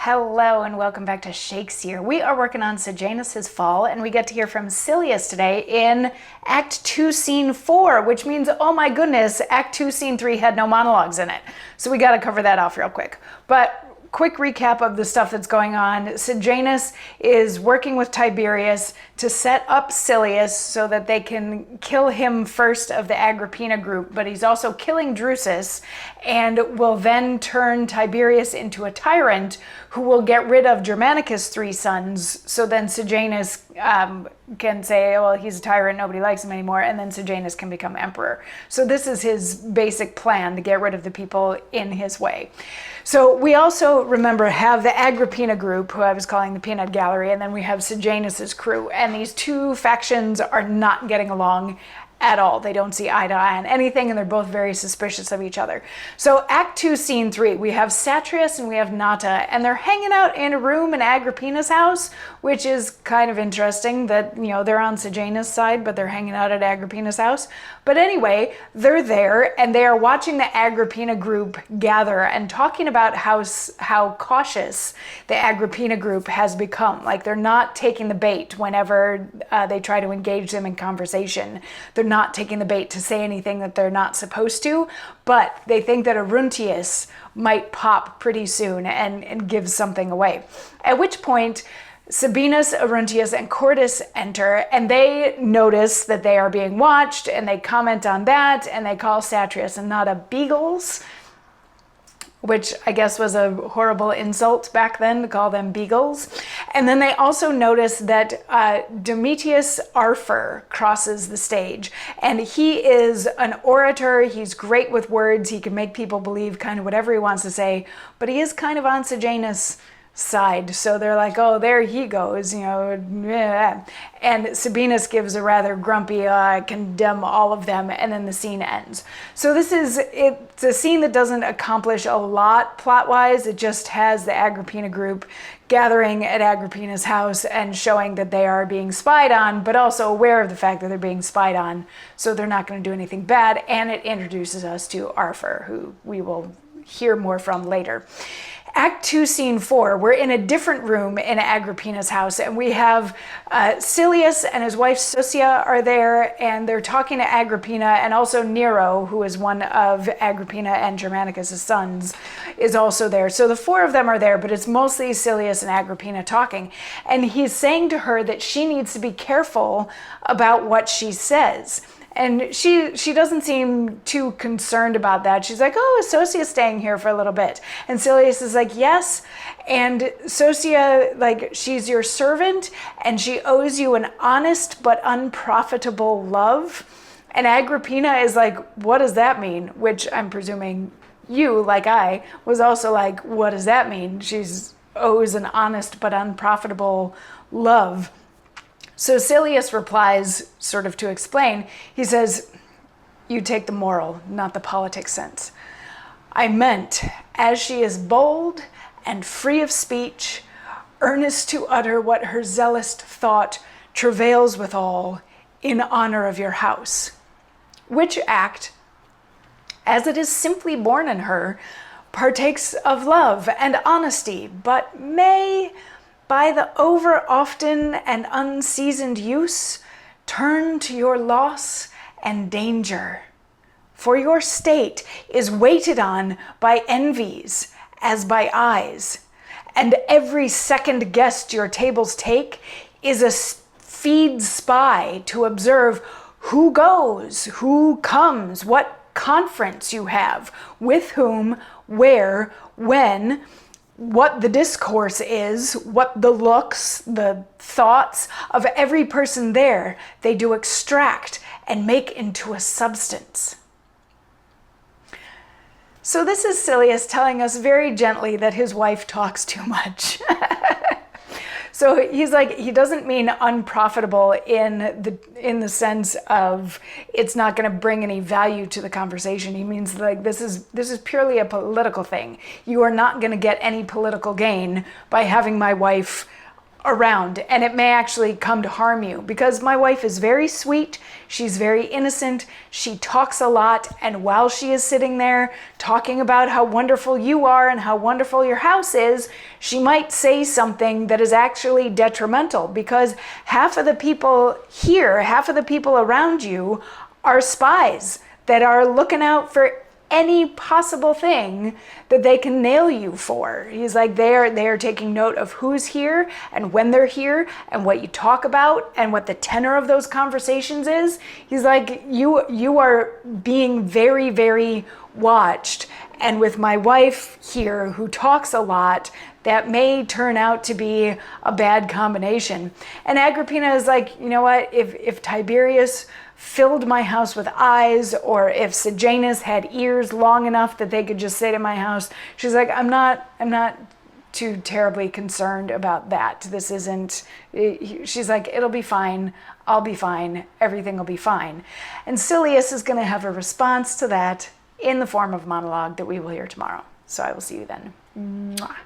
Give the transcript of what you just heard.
Hello and welcome back to Shakesyear. We are working on Sejanus' fall, and we get to hear from Silius today in Act 2, Scene 4, which means, oh my goodness, Act 2, Scene 3 had no monologues in it. So we got to cover that off real quick. But quick recap of the stuff that's going on. Sejanus is working with Tiberius to set up Silius so that they can kill him first of the Agrippina group, but he's also killing Drusus and will then turn Tiberius into a tyrant who will get rid of Germanicus' 3 sons. So then Sejanus can say, well, he's a tyrant, nobody likes him anymore, and then Sejanus can become emperor. So this is his basic plan, to get rid of the people in his way. So we also, remember, have the Agrippina group, who I was calling the Peanut Gallery, and then we have Sejanus' crew. And these two factions are not getting along at all. They don't see eye to eye on anything, and they're both very suspicious of each other. So Act 2, Scene 3, we have Satrius and we have Nata, and they're hanging out in a room in Agrippina's house, which is kind of interesting that, you know, they're on Sejanus' side, but they're hanging out at Agrippina's house. But anyway, they're there, and they are watching the Agrippina group gather and talking about how cautious the Agrippina group has become. Like, they're not taking the bait whenever they try to engage them in conversation. They're not taking the bait to say anything that they're not supposed to, but they think that Aruntius might pop pretty soon and give something away. At which point, Sabinus, Aruntius, and Cordus enter, and they notice that they are being watched, and they comment on that, and they call Satrius and Nata beagles, which I guess was a horrible insult back then to call them beagles. And then they also notice that Domitius Arfer crosses the stage, and he is an orator. He's great with words. He can make people believe kind of whatever he wants to say, but he is kind of on Sejanus' side. So they're like, oh, there he goes, you know. Yeah. And Sabinus gives a rather grumpy, condemn all of them, and then the scene ends. So it's a scene that doesn't accomplish a lot plot-wise. It just has the Agrippina group gathering at Agrippina's house and showing that they are being spied on, but also aware of the fact that they're being spied on, so they're not going to do anything bad. And it introduces us to Arthur, who we will hear more from later. Act 2, Scene 4, we're in a different room in Agrippina's house, and we have Silius and his wife Sosia are there, and they're talking to Agrippina, and also Nero, who is one of Agrippina and Germanicus' sons, is also there. So the 4 of them are there, but it's mostly Silius and Agrippina talking, and he's saying to her that she needs to be careful about what she says. And she doesn't seem too concerned about that. She's like, oh, is Sosia staying here for a little bit? And Silius is like, yes. And Sosia, like, she's your servant, and she owes you an honest but unprofitable love. And Agrippina is like, what does that mean? Which I'm presuming you, like I, was also like, what does that mean? She owes an honest but unprofitable love. So Silius replies, sort of to explain. He says, you take the moral, not the politic sense. I meant, as she is bold and free of speech, earnest to utter what her zealous thought travails withal, in honor of your house. Which act, as it is simply born in her, partakes of love and honesty, but may, by the over-often and unseasoned use, turn to your loss and danger. For your state is waited on by envies as by eyes, and every second guest your tables take is a feed spy to observe who goes, who comes, what conference you have, with whom, where, when, what the discourse is, what the looks, the thoughts of every person there they do extract and make into a substance. So this is Silius telling us very gently that his wife talks too much. So he's like, he doesn't mean unprofitable in the sense of it's not going to bring any value to the conversation. He means like this is purely a political thing. You are not going to get any political gain by having my wife around, and it may actually come to harm you, because my wife is very sweet, she's very innocent, she talks a lot, and while she is sitting there talking about how wonderful you are and how wonderful your house is, she might say something that is actually detrimental, because half of the people here, half of the people around you are spies that are looking out for any possible thing that they can nail you for. He's like, they are taking note of who's here and when they're here and what you talk about and what the tenor of those conversations is. He's like, you are being very, very watched. And with my wife here who talks a lot, that may turn out to be a bad combination. And Agrippina is like, you know what, if Tiberius filled my house with eyes, or if Sejanus had ears long enough that they could just sit in my house, she's like, I'm not too terribly concerned about that. This isn't, she's like, it'll be fine, I'll be fine, everything will be fine. And Silius is going to have a response to that in the form of monologue that we will hear tomorrow. So I will see you then. Mwah.